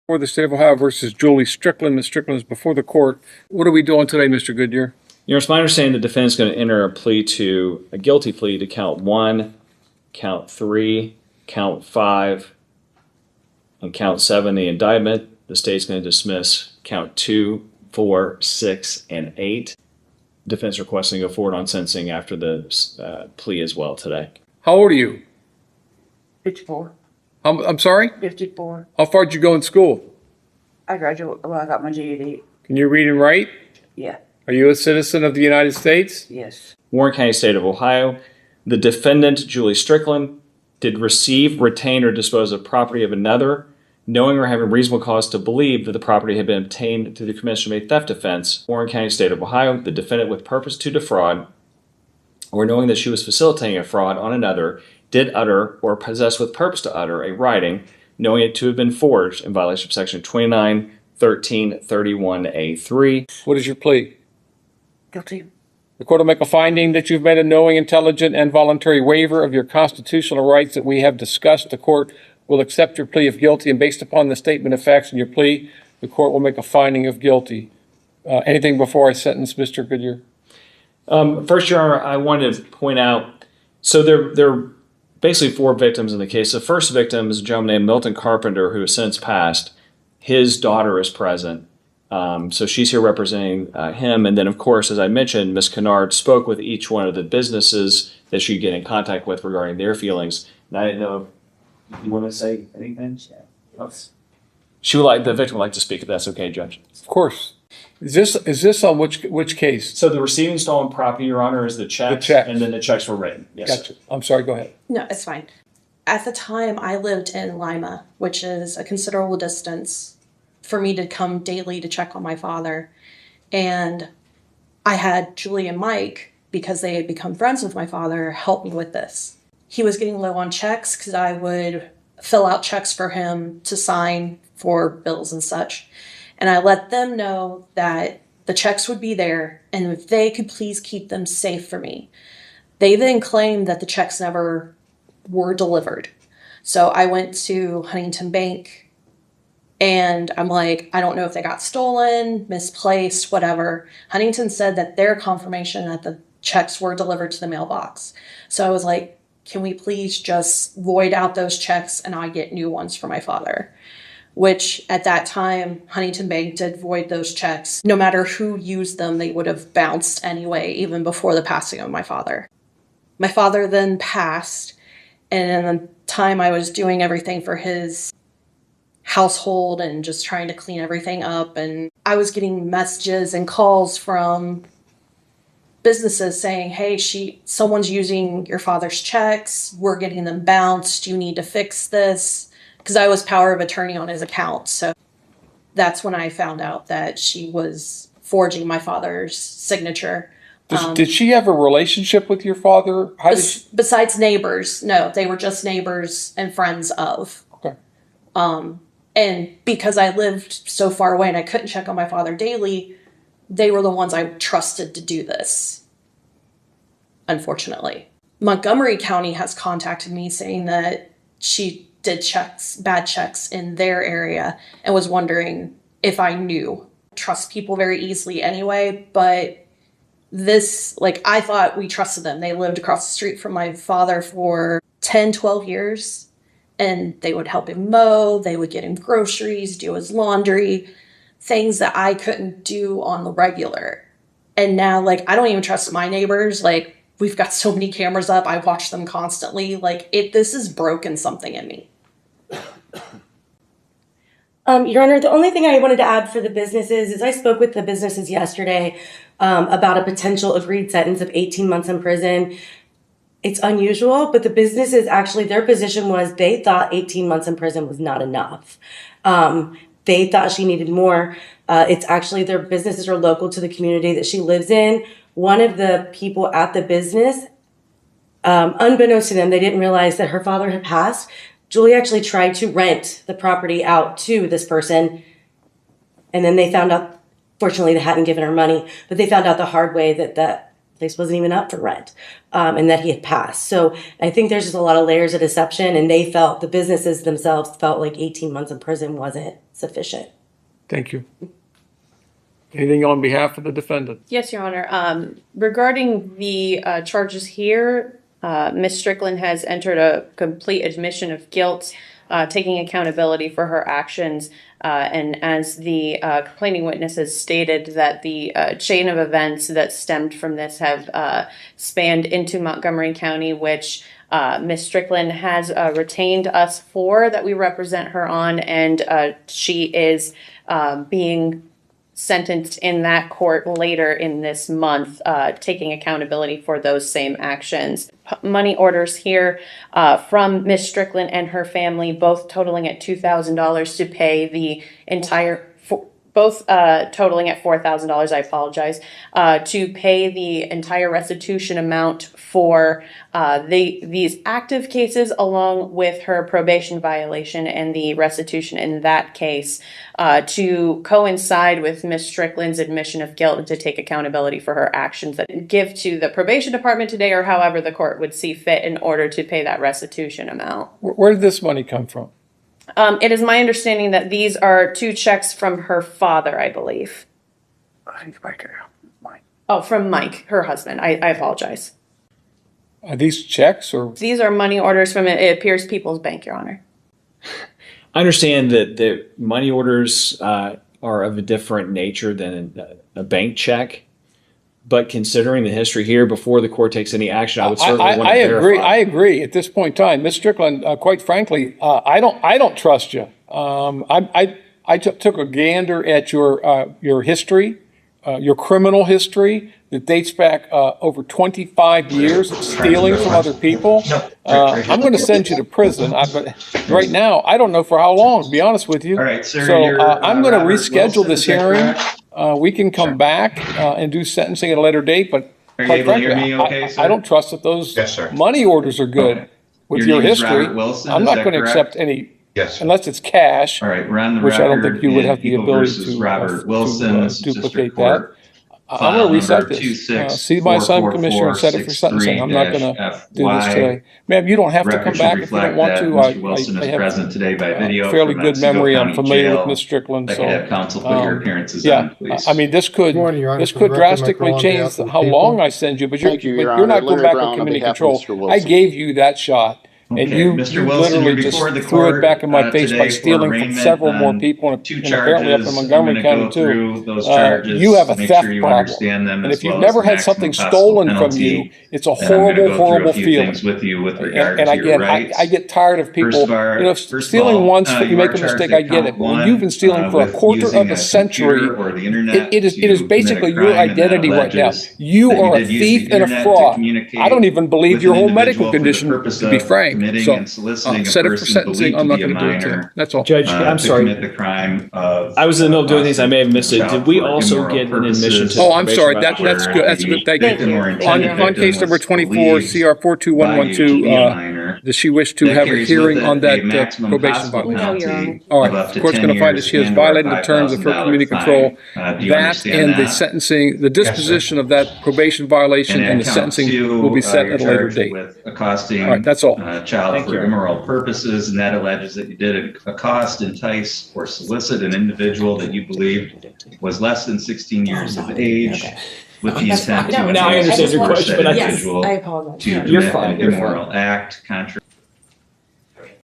For the state of Ohio versus Julie Strickland. Ms. Strickland is before the court. What are we doing today, Mr. Goodyear? It's my understanding the defendant's going to enter a guilty plea to count 1, count 3, count 5, and count 7, the indictment. The state's going to dismiss count 2, 4, 6, and 8. Defense requesting to go forward on sentencing after the plea as well today. How old are you? 54. I'm sorry? 54. How far did you go in school? I graduated, well, I got my GED. Can you read and write? Yeah. Are you a citizen of the United States? Yes. Warren County, State of Ohio. The defendant, Julie Strickland, did receive, retain, or dispose of property of another, knowing or having reasonable cause to believe that the property had been obtained through the commission of a theft offense. Warren County, State of Ohio. The defendant, with purpose to defraud, or knowing that she was facilitating a fraud on another, did utter or possess with purpose to utter a writing, knowing it to have been forged in violation of section 29-13-31A3. What is your plea? Guilty. The court will make a finding that you've made a knowing, intelligent, and voluntary waiver of your constitutional rights that we have discussed. The court will accept your plea of guilty, and based upon the statement of facts in your plea, the court will make a finding of guilty. Anything before I sentence Mr. Goodyear? First, Your Honor, I wanted to point out, so there are basically 4 victims in the case. The first victim is a gentleman named Milton Carpenter, who has since passed. His daughter is present. So she's here representing him. And then, of course, as I mentioned, Ms. Kennard spoke with each one of the businesses that she get in contact with regarding their feelings. And I didn't know if you want to say anything? The victim would like to speak, if that's okay, Judge. Of course. Is this on which case? So the receiving stolen property, Your Honor, is the checks. The checks. And then the checks were written. Yes. Gotcha. I'm sorry, go ahead. No, it's fine. At the time, I lived in Lima, which is a considerable distance for me to come daily to check on my father. And I had Julie and Mike, because they had become friends with my father, help me with this. He was getting low on checks because I would fill out checks for him to sign for bills and such. And I let them know that the checks would be there and if they could please keep them safe for me. They then claimed that the checks never were delivered. So I went to Huntington Bank and I'm like, I don't know if they got stolen, misplaced, whatever. Huntington said that their confirmation that the checks were delivered to the mailbox. So I was like, can we please just void out those checks and I get new ones for my father? Which at that time, Huntington Bank did void those checks. No matter who used them, they would have bounced anyway, even before the passing of my father. My father then passed, and in the time I was doing everything for his household and just trying to clean everything up, and I was getting messages and calls from businesses saying, hey, someone's using your father's checks, we're getting them bounced, you need to fix this. Because I was power of attorney on his account. So that's when I found out that she was forging my father's signature. Did she have a relationship with your father? Besides neighbors, no, they were just neighbors and friends of. Okay. And because I lived so far away and I couldn't check on my father daily, they were the ones I trusted to do this, unfortunately. Montgomery County has contacted me saying that she did bad checks in their area and was wondering if I knew. Trust people very easily anyway, but I thought we trusted them. They lived across the street from my father for 10, 12 years, and they would help him mow, they would get him groceries, do his laundry, things that I couldn't do on the regular. And now, I don't even trust my neighbors. We've got so many cameras up. I watch them constantly. This has broken something in me. Your Honor, the only thing I wanted to add for the businesses is I spoke with the businesses yesterday about a potential agreed sentence of 18 months in prison. It's unusual, but the businesses actually, their position was they thought 18 months in prison was not enough. They thought she needed more. It's actually their businesses are local to the community that she lives in. One of the people at the business, unbeknownst to them, they didn't realize that her father had passed. Julie actually tried to rent the property out to this person. And then they found out, fortunately, they hadn't given her money, but they found out the hard way that place wasn't even up for rent, and that he had passed. So I think there's just a lot of layers of deception, and the businesses themselves felt like 18 months in prison wasn't sufficient. Thank you. Anything on behalf of the defendant? Yes, Your Honor. Regarding the charges here, Ms. Strickland has entered a complete admission of guilt, taking accountability for her actions. And as the complaining witness has stated, that the chain of events that stemmed from this have spanned into Montgomery County, which Ms. Strickland has retained us for, that we represent her on, and she is being sentenced in that court later in this month, taking accountability for those same actions. Money orders here from Ms. Strickland and her family, both totaling at $2,000 to pay the entire, both totaling at $4,000, I apologize, to pay the entire restitution amount for these active cases, along with her probation violation and the restitution in that case, to coincide with Ms. Strickland's admission of guilt and to take accountability for her actions that give to the probation department today, or however the court would see fit, in order to pay that restitution amount. Where did this money come from? It is my understanding that these are 2 checks from her father, I believe. I think right there. Mine. Oh, from Mike, her husband. I apologize. Are these checks or? These are money orders from, it appears, People's Bank, Your Honor. I understand that the money orders are of a different nature than a bank check, but considering the history here, before the court takes any action, I would certainly want to verify. I agree. At this point in time, Ms. Strickland, quite frankly, I don't trust you. I took a gander at your history, your criminal history that dates back over 25 years of stealing from other people. I'm going to send you to prison. But right now, I don't know for how long, to be honest with you. All right, sir. So you're, I'm going to Robert reschedule Wilson, this is that hearing. correct? We can come back and do sentencing at a later date, but Are you quite able to hear frankly, me okay, sir? I don't trust that those Yes, sir. money orders are good. Okay. With Your your name is history, Robert Wilson, I'm is not that going to correct? accept any, Yes, sir. unless it's cash, All right, we're on the which I don't record think you would in have the People ability versus to Robert Wilson, duplicate District Court, that. I'm file going to reset number this. See my son, Commissioner, and set it for sentencing. I'm not going to do this today. Ma'am, you don't have to come Record should back if you don't reflect want that to. Mr. Wilson I is have present today by video fairly from good Otsego memory. I'm County familiar with Jail. Ms. Strickland, If I could have so. counsel put your appearances Yeah, on, please. I mean, this could Morning, Your Honor. this For the could record, drastically Michael on change behalf of the how people. long I send you, but Thank you, Your you're not Honor. going Larry back Brown on on community behalf of control. Mr. I Wilson. gave you that shot. And Okay, you Mr. Wilson, literally you're just before the threw it court, back in my face today by for stealing from arraignment several more on people, and 2 apparently up in charges. Montgomery I'm County gonna go too. through those charges, You have a make theft sure you problem. understand them, And as if you've well never as the had something maximum possible stolen from penalty. you, it's a And I'm gonna horrible, go through horrible a few feeling. things with you with regard And to your again, rights. I get tired of people, First of stealing all, once, you you make are a charged mistake, at I get it. count But when one, you've been stealing for a with quarter using of a century, computer or the internet it is to commit a basically your crime, and that identity right now. alleges You that are a did use thief the and a internet to fraud. communicate I don't even believe with your an whole medical individual for the condition, purpose to be of frank. committing So, and soliciting a set it for person sentencing. believed I'm to not be a going to do it minor, today. That's all. Judge, I'm to sorry. commit the crime of I was in the middle of doing these. I may have missed it. Did we child for also immoral get an admission purposes. to? Oh, I'm sorry. probation That's where good. That's the good. Thank victim you. or intended On victim case number was 24, believed CR by you to 42112, be a minor. does she wish to That have a carries hearing with it on a that maximum probation possible violation? No, Your penalty All of right, up the to court's 10 going to find that years she has and/or violated the terms of her $5,000 community fine. control. Do you That understand and the that? sentencing, the disposition of that probation violation and the sentencing will be set you're at a later charged date. with accosting All right, that's all. child Thank for you. immoral purposes, and that alleges that you did accost, entice, or solicit an individual that you believed was less than 16 years of age with the intent to Now I understand entice your or force question, that but I- Yes, individual I apologize. to Yeah. commit You're fine, an you're fine. immoral act contrary